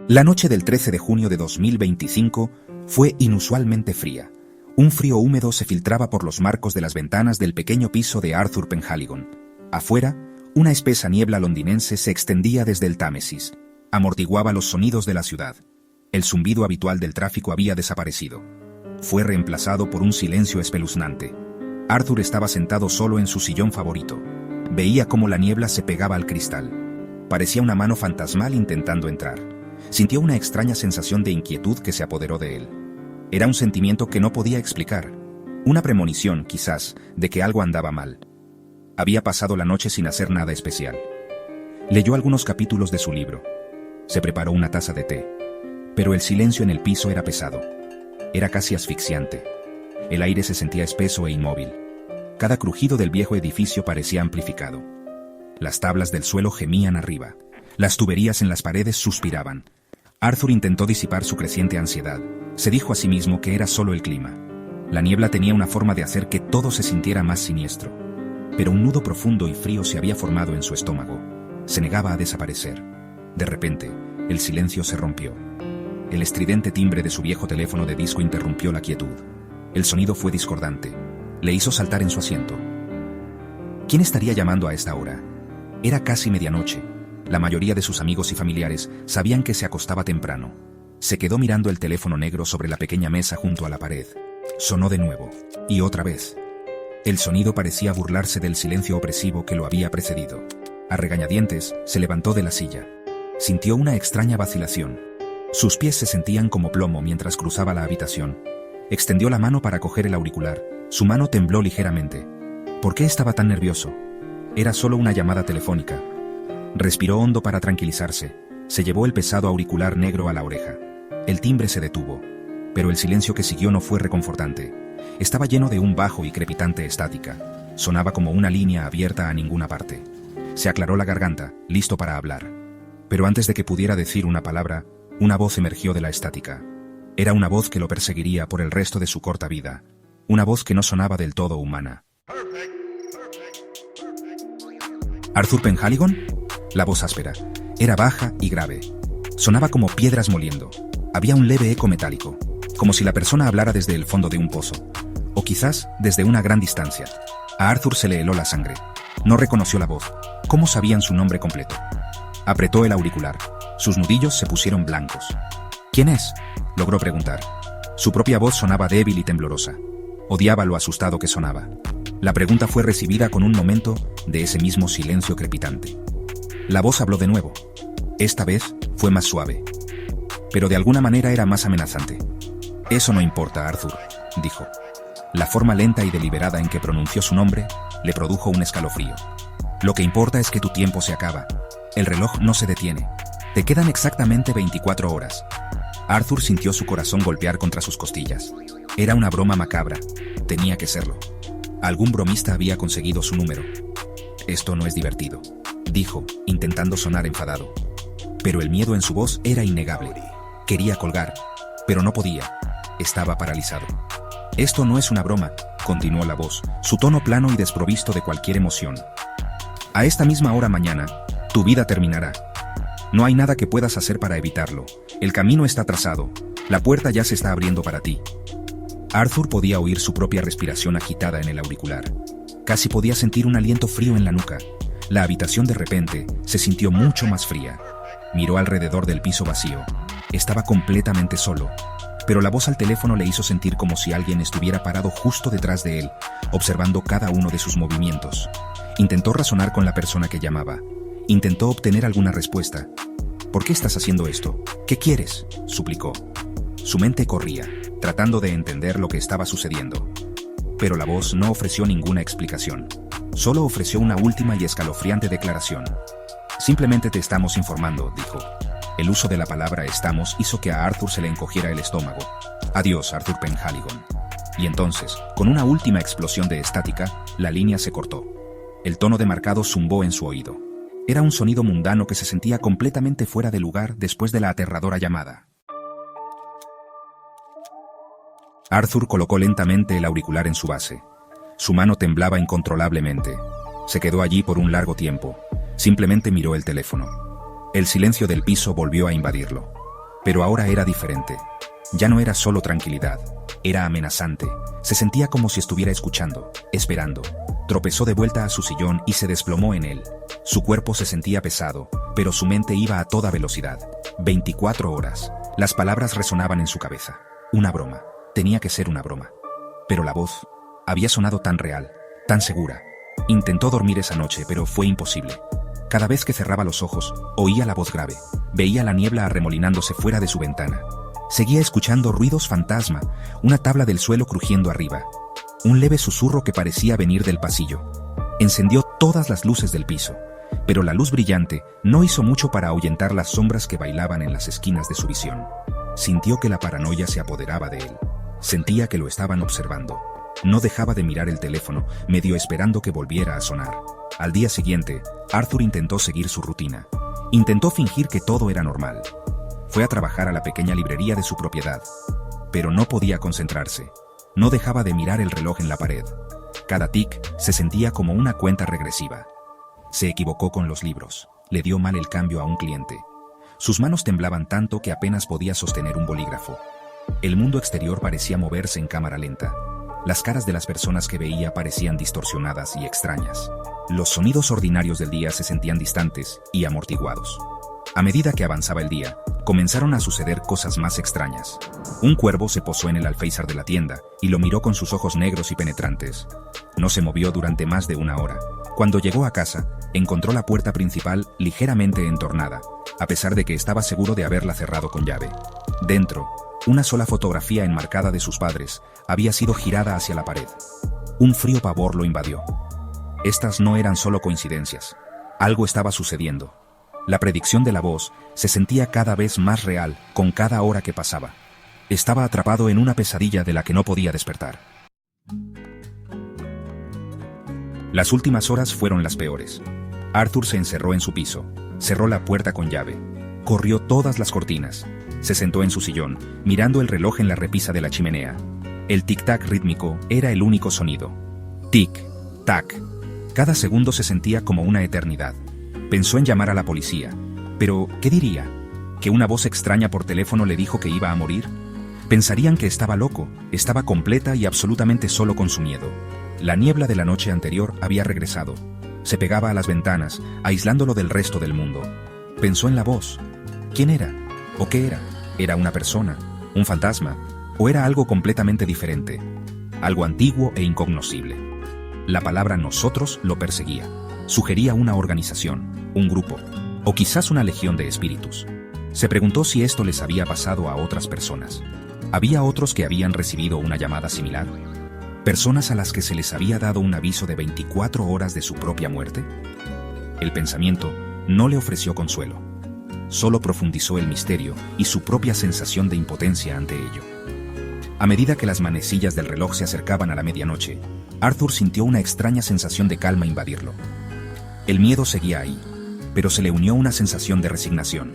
La noche del 13 de junio de 2025 fue inusualmente fría. Un frío húmedo se filtraba por los marcos de las ventanas del pequeño piso de Arthur Penhaligon. Afuera, una espesa niebla londinense se extendía desde el Támesis. Amortiguaba los sonidos de la ciudad. El zumbido habitual del tráfico había desaparecido. Fue reemplazado por un silencio espeluznante. Arthur estaba sentado solo en su sillón favorito. Veía cómo la niebla se pegaba al cristal. Parecía una mano fantasmal intentando entrar. Sintió una extraña sensación de inquietud que se apoderó de él. Era un sentimiento que no podía explicar. Una premonición, quizás, de que algo andaba mal. Había pasado la noche sin hacer nada especial. Leyó algunos capítulos de su libro. Se preparó una taza de té. Pero el silencio en el piso era pesado. Era casi asfixiante. El aire se sentía espeso e inmóvil. Cada crujido del viejo edificio parecía amplificado. Las tablas del suelo gemían arriba. Las tuberías en las paredes suspiraban. Arthur intentó disipar su creciente ansiedad. Se dijo a sí mismo que era solo el clima. La niebla tenía una forma de hacer que todo se sintiera más siniestro. Pero un nudo profundo y frío se había formado en su estómago. Se negaba a desaparecer. De repente, el silencio se rompió. El estridente timbre de su viejo teléfono de disco interrumpió la quietud. El sonido fue discordante. Le hizo saltar en su asiento. ¿Quién estaría llamando a esta hora? Era casi medianoche. La mayoría de sus amigos y familiares sabían que se acostaba temprano. Se quedó mirando el teléfono negro sobre la pequeña mesa junto a la pared. Sonó de nuevo, y otra vez. El sonido parecía burlarse del silencio opresivo que lo había precedido. A regañadientes, se levantó de la silla. Sintió una extraña vacilación. Sus pies se sentían como plomo mientras cruzaba la habitación. Extendió la mano para coger el auricular. Su mano tembló ligeramente. ¿Por qué estaba tan nervioso? Era solo una llamada telefónica. Respiró hondo para tranquilizarse. Se llevó el pesado auricular negro a la oreja. El timbre se detuvo, pero el silencio que siguió no fue reconfortante. Estaba lleno de un bajo y crepitante estática. Sonaba como una línea abierta a ninguna parte. Se aclaró la garganta, listo para hablar. Pero antes de que pudiera decir una palabra, una voz emergió de la estática. Era una voz que lo perseguiría por el resto de su corta vida. Una voz que no sonaba del todo humana. ¿Arthur Penhaligon? La voz áspera. Era baja y grave. Sonaba como piedras moliendo. Había un leve eco metálico, como si la persona hablara desde el fondo de un pozo. O quizás desde una gran distancia. A Arthur se le heló la sangre. No reconoció la voz. ¿Cómo sabían su nombre completo? Apretó el auricular. Sus nudillos se pusieron blancos. ¿Quién es?, logró preguntar. Su propia voz sonaba débil y temblorosa. Odiaba lo asustado que sonaba. La pregunta fue recibida con un momento de ese mismo silencio crepitante. La voz habló de nuevo. Esta vez fue más suave. Pero de alguna manera era más amenazante. «Eso no importa, Arthur», dijo. La forma lenta y deliberada en que pronunció su nombre le produjo un escalofrío. «Lo que importa es que tu tiempo se acaba. El reloj no se detiene. Te quedan exactamente 24 horas». Arthur sintió su corazón golpear contra sus costillas. Era una broma macabra. Tenía que serlo. Algún bromista había conseguido su número. «Esto no es divertido», dijo, intentando sonar enfadado. Pero el miedo en su voz era innegable. Quería colgar, pero no podía. Estaba paralizado. «Esto no es una broma», continuó la voz, su tono plano y desprovisto de cualquier emoción. «A esta misma hora mañana, tu vida terminará. No hay nada que puedas hacer para evitarlo. El camino está trazado. La puerta ya se está abriendo para ti». Arthur podía oír su propia respiración agitada en el auricular. Casi podía sentir un aliento frío en la nuca. La habitación de repente se sintió mucho más fría. Miró alrededor del piso vacío. Estaba completamente solo. Pero la voz al teléfono le hizo sentir como si alguien estuviera parado justo detrás de él, observando cada uno de sus movimientos. Intentó razonar con la persona que llamaba. Intentó obtener alguna respuesta. «¿Por qué estás haciendo esto? ¿Qué quieres?», suplicó. Su mente corría, tratando de entender lo que estaba sucediendo. Pero la voz no ofreció ninguna explicación. Solo ofreció una última y escalofriante declaración. «Simplemente te estamos informando», dijo. El uso de la palabra «estamos» hizo que a Arthur se le encogiera el estómago. «Adiós, Arthur Penhaligon». Y entonces, con una última explosión de estática, la línea se cortó. El tono demarcado zumbó en su oído. Era un sonido mundano que se sentía completamente fuera de lugar después de la aterradora llamada. Arthur colocó lentamente el auricular en su base. Su mano temblaba incontrolablemente. Se quedó allí por un largo tiempo. Simplemente miró el teléfono. El silencio del piso volvió a invadirlo. Pero ahora era diferente. Ya no era solo tranquilidad, era amenazante. Se sentía como si estuviera escuchando, esperando. Tropezó de vuelta a su sillón y se desplomó en él. Su cuerpo se sentía pesado, pero su mente iba a toda velocidad. 24 horas. Las palabras resonaban en su cabeza. Una broma. Tenía que ser una broma. Pero la voz había sonado tan real, tan segura. Intentó dormir esa noche, pero fue imposible. Cada vez que cerraba los ojos, oía la voz grave. Veía la niebla arremolinándose fuera de su ventana. Seguía escuchando ruidos fantasma, una tabla del suelo crujiendo arriba. Un leve susurro que parecía venir del pasillo. Encendió todas las luces del piso, pero la luz brillante no hizo mucho para ahuyentar las sombras que bailaban en las esquinas de su visión. Sintió que la paranoia se apoderaba de él. Sentía que lo estaban observando. No dejaba de mirar el teléfono, medio esperando que volviera a sonar. Al día siguiente, Arthur intentó seguir su rutina. Intentó fingir que todo era normal. Fue a trabajar a la pequeña librería de su propiedad. Pero no podía concentrarse. No dejaba de mirar el reloj en la pared. Cada tic se sentía como una cuenta regresiva. Se equivocó con los libros. Le dio mal el cambio a un cliente. Sus manos temblaban tanto que apenas podía sostener un bolígrafo. El mundo exterior parecía moverse en cámara lenta. Las caras de las personas que veía parecían distorsionadas y extrañas. Los sonidos ordinarios del día se sentían distantes y amortiguados. A medida que avanzaba el día, comenzaron a suceder cosas más extrañas. Un cuervo se posó en el alféizar de la tienda y lo miró con sus ojos negros y penetrantes. No se movió durante más de una hora. Cuando llegó a casa, encontró la puerta principal ligeramente entornada, a pesar de que estaba seguro de haberla cerrado con llave. Dentro, una sola fotografía enmarcada de sus padres había sido girada hacia la pared. Un frío pavor lo invadió. Estas no eran solo coincidencias. Algo estaba sucediendo. La predicción de la voz se sentía cada vez más real con cada hora que pasaba. Estaba atrapado en una pesadilla de la que no podía despertar. Las últimas horas fueron las peores. Arthur se encerró en su piso, cerró la puerta con llave, corrió todas las cortinas, se sentó en su sillón, mirando el reloj en la repisa de la chimenea. El tic-tac rítmico era el único sonido. Tic-tac. Cada segundo se sentía como una eternidad. Pensó en llamar a la policía. Pero, ¿qué diría? ¿Que una voz extraña por teléfono le dijo que iba a morir? Pensarían que estaba loco, estaba completa y absolutamente solo con su miedo. La niebla de la noche anterior había regresado. Se pegaba a las ventanas, aislándolo del resto del mundo. Pensó en la voz. ¿Quién era? ¿O qué era? ¿Era una persona? ¿Un fantasma? ¿O era algo completamente diferente? Algo antiguo e incognoscible. La palabra nosotros lo perseguía. Sugería una organización, un grupo, o quizás una legión de espíritus. Se preguntó si esto les había pasado a otras personas. ¿Había otros que habían recibido una llamada similar? ¿Personas a las que se les había dado un aviso de 24 horas de su propia muerte? El pensamiento no le ofreció consuelo. Solo profundizó el misterio y su propia sensación de impotencia ante ello. A medida que las manecillas del reloj se acercaban a la medianoche, Arthur sintió una extraña sensación de calma invadirlo. El miedo seguía ahí, pero se le unió una sensación de resignación.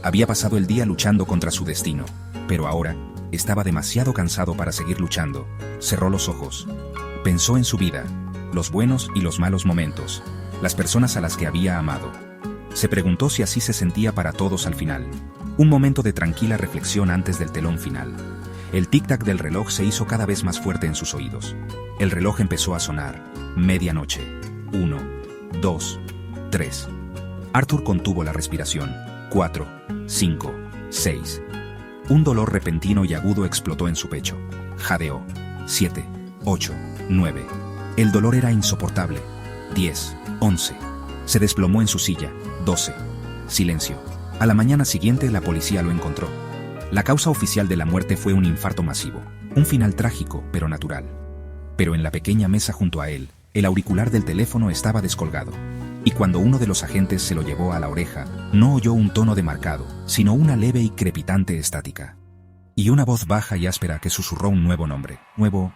Había pasado el día luchando contra su destino, pero ahora estaba demasiado cansado para seguir luchando. Cerró los ojos. Pensó en su vida, los buenos y los malos momentos, las personas a las que había amado. Se preguntó si así se sentía para todos al final. Un momento de tranquila reflexión antes del telón final. El tic-tac del reloj se hizo cada vez más fuerte en sus oídos. El reloj empezó a sonar. Medianoche. 1, 2, 3. Arthur contuvo la respiración. 4, 5, 6. Un dolor repentino y agudo explotó en su pecho. Jadeó. 7, 8, 9. El dolor era insoportable. 10, 11. Se desplomó en su silla. 12. Silencio. A la mañana siguiente la policía lo encontró. La causa oficial de la muerte fue un infarto masivo. Un final trágico, pero natural. Pero en la pequeña mesa junto a él, el auricular del teléfono estaba descolgado. Y cuando uno de los agentes se lo llevó a la oreja, no oyó un tono demarcado, sino una leve y crepitante estática. Y una voz baja y áspera que susurró un nuevo nombre. Nuevo